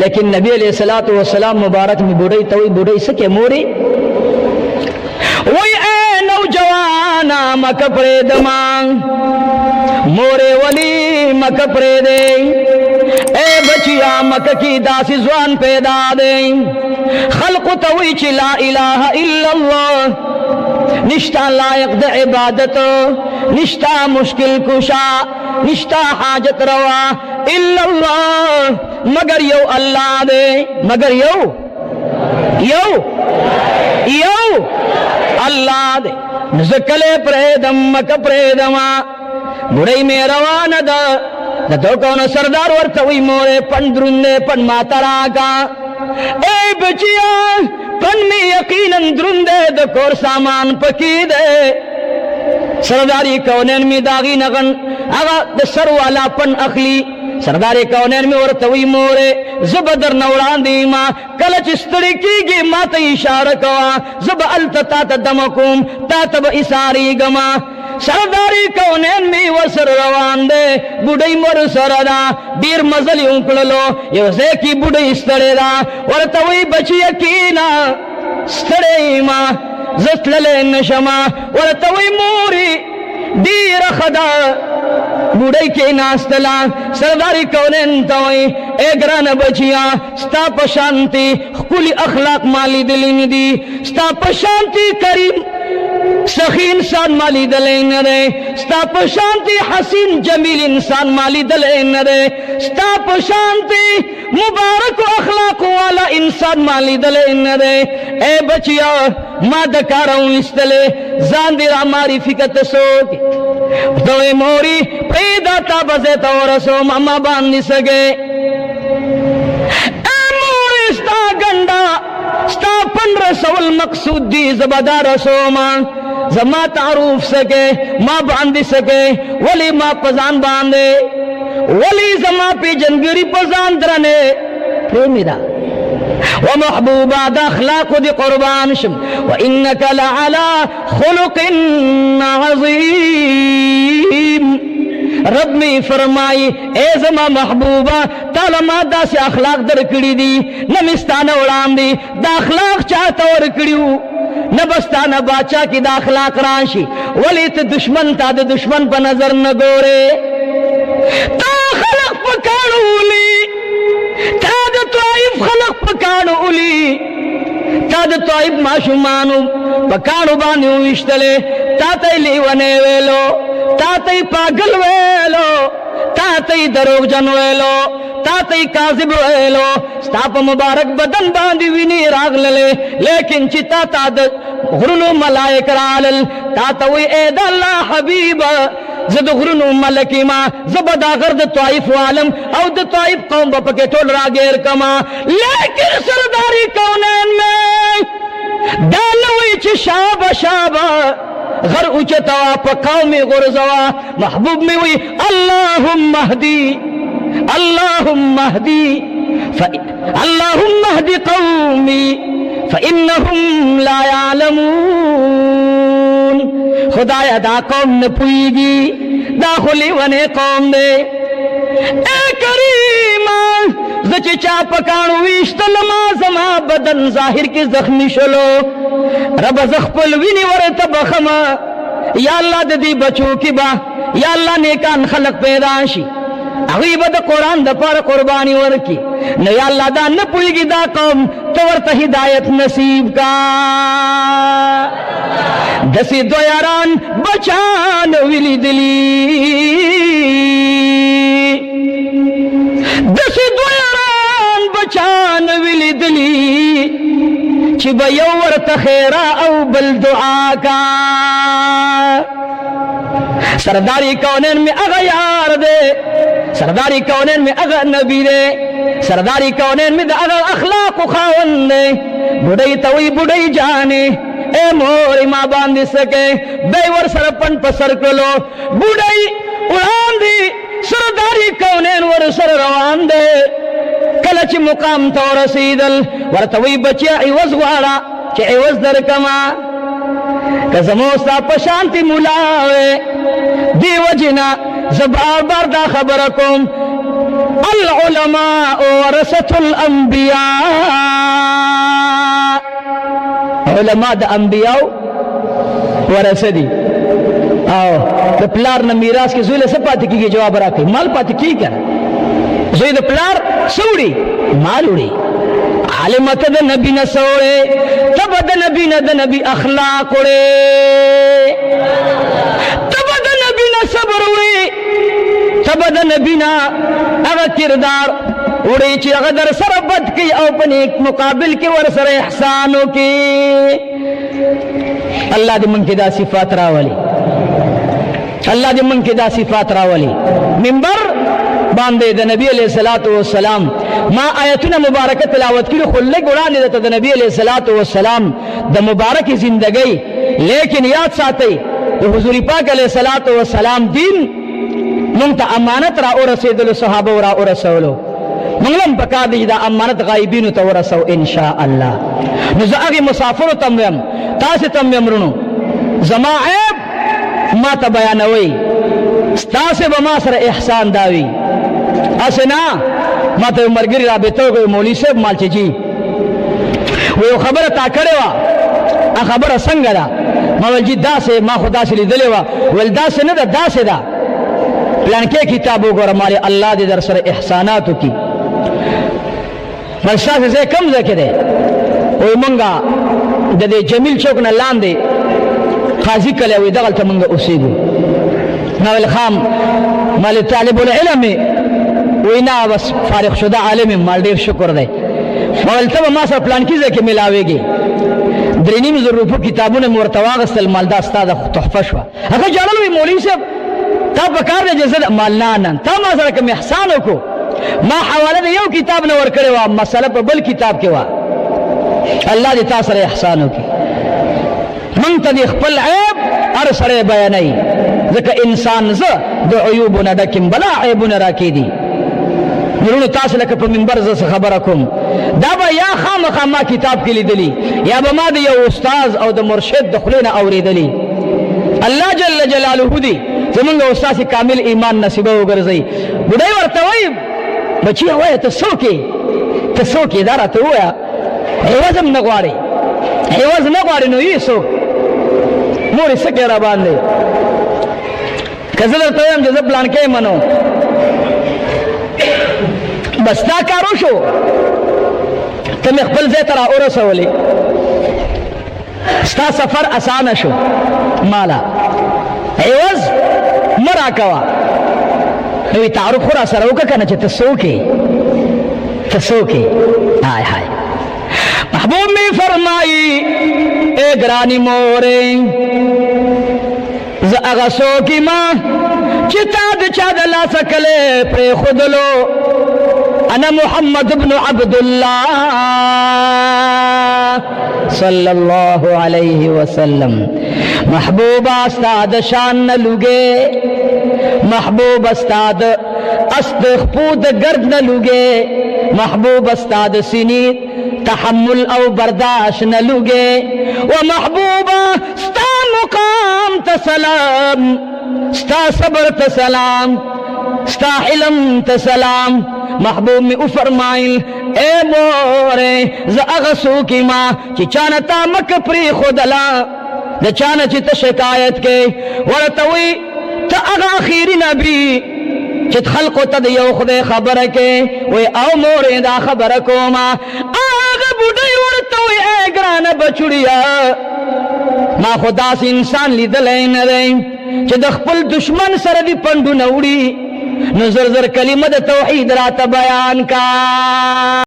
लेकिन नबी अलैहिस्सलातु वस्सलाम मुबारक में बुढ़ई तवी बुढ़ई सके मोरी वही ए नौजवाना मक प्रेद मांग मोरे वली मक प्रेदे ए बचिया मक की दासी जवान पैदा दे खल्क तवी ला इलाहा इल्लल्लाह निष्ठा लायक दे इबादत निष्ठा मुश्किल कुशा निष्ठा हाजत रवा इल्लल्लाह मगर यो अल्लाह दे मगर यो यो यो अल्लाह दे जकले प्रेदम मक प्रेदमा बुढ़ई में रवान दो कौन सरदार वर्तवी मोरे पन द्रुंदे पन मातरा का ए बचिया पन में यकीनन द्रुंदे द कोर सामान पकी दे सरदारी कौनन में दागी नगन आगा द सर वाला पन अखली सरदारी कौनन में वर्तवी मोरे जबदर नवरान दीमा कलच स्तड़ी की मात इशारा कवा जब अलता दमकुम तातब इसारी गमा सरदारी कौनन में वसर रवान दे बुढ़ई मोर सरदा बीर मजली उंकलो यो से की बुढ़ई स्तड़ेदा वर्तवी बची यकीना स्तड़ेमा जस्लले नशमा वर्तवी मोरी दीर खदा बुढ़ई के नास्तला सरदारी कौनन तोई एग्रान बचिया स्ताप शांति कुली अखलाक माली दिली दी स्ताप शांति करीम सखी इंसान माली दले नरे स्ताप शांति हसीन जमील इंसान माली दले नरे स्ताप शांति मुबारक अखलाक वाला इंसान माली दले नरे ए बचिया माद कारऊं इस्तले जांदिरा मारी फिकत सोक दोए मोरी पैदा ताबसे तोरसो मामा बांधी सके ए मोरी स्ता गंडा स्ता 1500 मकसूद दी जबदार सोमा जमा तारूफ सके माँ बांधी सके वली माँ पजान बांधे वली जमा पे जनगरी पजान दरने प्रेमिदा व महबूबा दा अखलाक दी कुर्बान शम व इन्नका लअला खुलुकिन अज़ीम रब में फरमाई ए जमा महबूबा तालमा दा से अखलाक दर कड़ी दी नमिस्तान उड़ान दी दा अखलाक चाहता और कड़ियो न बस्ता न बाचा की दाखला कराशी वली तो दुश्मन था दे दुश्मन पर नजर न गोरे ता खलक पकाड़ू उली ता दे तोइफ खलक पकाड़ू उली ता दे तोइफ माशुमानु पकाड़ू बांधू इश्तले ता तैली वने वेलो ता तै पागल वेलो ता तै दरोग जन वेलो ता तै काजिब वेलो स्ताप मुबारक बदन बांधी विनी राग लले लेकिन चिता ताद गुरुनु मलाइक रालल ता तवी एद अल्लाह हबीब जद गुरुनु मलकी मा जबदा गर्द तवाइफ वालम औ द तवाइफ कौम बप के टोल रागेर कमा लेकिन सरदारी कौनन में दालवी च शाबा शाबा घर ऊंचे तवा पकाओ में गुरजवा महबूब में हुई अल्लाहुम्मा हदी कौमी फ़इन्नहुम ला यालमून खुदाया दा कौम न पुईगी दाखुली वने कौम दे ए करीमा जचे चा पकाणु इश्तल माज़मा बदन जाहिर की जख्मी शलो रब जख्पल विनी वरत बखमा या अल्लाह ददी बचो की बा या अल्लाह नेकान खलक पैदाशी अगीबद कुरान द पर कुर्बानी वर्की न या अल्लाह दा न पुईगी दा कौम तवर हिदायत नसीब का दसी दो यारान बचान विली दिली दसी दो यारान बचान विली दिली चिबयोवर तखेरा औ बल दुआ का सरदारी कौनन में अगा यार दे सरदारी कौनन में अगा नबी दे सरदारी कौनन में अगा अखलाक खावन दे बुढ़ई तवी बुढ़ई जाने ए मोरी माँ बांध सके बेवर सरपन पसर कलो बुढ़ई उड़ान दी सरदारी कौनन वर सर रवान दे कलच मुकाम तो रसीदल वर तवी बचिया इवज वाला चे इवज दर कमा कसमोस्ता पशांति मुलावे दीवजना जबार बार दा खबर कोम العلماء ورثة الانبیاء، علماء د انبیاء ورثه دي. او د پلار نه میراث کې زوی له څه پاتې کیږي؟ جواب راکړي مال پاتې کیږي. زوی د پلار سوړي مال وړي. عالم ته د نبی نه سوړي تب د نبی نه د نبی اخلاق وړي، تب د نبی نه صبر وړي، تب د نبی نه هغه کردار وړي چې هغه در سره بد کوي او په نیک مقابل کې ور سره احسان وکړي. الله دې مونږ کې دا صفات راولي، الله دې مونږ کې دا صفات راولي. منبر باندې د نبی علیہ الصلوۃ والسلام ما آیتونه مبارکه تلاوت کړي، خو لږ وړاندې د نبی علیہ الصلوۃ والسلام د مبارک زندګۍ، لیکن یاد ساتئ د حضور پاک علیہ الصلوۃ والسلام دین مونږ ته امانت را ورسېدل، صحابه را ورسولو، مونږ هم پکار دی دا امانت غایبینو ته ورسو ان شاء الله. نو زه هغه مسافرو ته ویم، تاسو ته ویم ورونو، زما عیب ما ته بیانوي، ستاسو به ما سره احسان داوي. اسنا ما ته مرګري رابطه کوي مولوی صاحب مال چي و خبره تا کړې وا، خبره څنګه ده؟ ما ول جی داسې ما خدا سره لیدلې وا، ول داسې نه ده، داسې ده پلان کې کتاب وګوره مال الله دې در سره احسانات وکي. مرشاد زه کم ذکر ده وای مونږه د دې جمیل چوک نه لاندې قاضي کله وې دغه ته مونږه اوسېګو. نو الخام مال طالب العلم وینا بس فارغ شده عالم مال ډیر شکر دی. مولته ما سره پلان کې ځکه ملاويږي 3.5 روپو کتابونه مرتواغستل مال دا استاد تحفه شو. هغه جلال وی مولوی صاحب تا په کار نه جزد مال نه تا ما سره کوم احسان وکړو، ما حواله د یو کتاب نه ور کړی و، مسله په بل کتاب کې و. الله دې تاسو سره احسان وکړي. مونږ ته خپل عیب هر سره بیانای، ځکه انسان زه د عیوبونه ډکم بلا عیبونه راکې دي. نورونو تاسو لکه په منبر زه خبره کوم، دا به یا خامخا ما کتاب کې لیدلی یا به ما د یو استاد او د مرشد د خلینه اوریدلی. الله جل جلاله دی زمونږ استاد کامل ایمان نصیب وګرځي. بډای ورته وای بچی وای ته څوک دا راته وایا، عوض هم نه غواړي، عوض نه غواړي. نو یې څوک مورې څه کې را باندې که زه درته وایم چې زه پلان کې منو بس تا کار وشو، ته مې خپل ځای ته را ورسولې، ستا سفر اسانه شو، مالا عوض مه راکوه. نو تعارف خو را سره وکړه که نه چې ته څوک یې. هاي هاي محبوب می فرمائی اے گرانی مورے ز اغا څوک ما چې تا د چا د لاسه کلې پرې ښودلو، انا محمد بن عبد الله صلی الله علیه وسلم. محبوب استاد شان نه لوګې، محبوب استاد استخپود گرد نه لوګې، محبوب استاد سینی تحمل او برداشت نه لوګې، و محبوبا ستا مقام ته سلام، ستا صبر ته سلام، ستا حلم ته سلام. محبوب می او فرمایل اے مورے ز اغه څوک ما چې چانه تا مک پری خودلا، د چانه چې ته شکایت کې ورته وی ته اغه اخیری نبی چې خلق ته د یو خدای خبره کې وی او مورې دا خبره کوما. اغه بډای ورته وی اے ګرانه بچړیا ما خدا سي انسان لیدلې نه دی چې د خپل دشمن سره دی پندو نه وړي. نو زر کلمه د توحید راته بیان کا.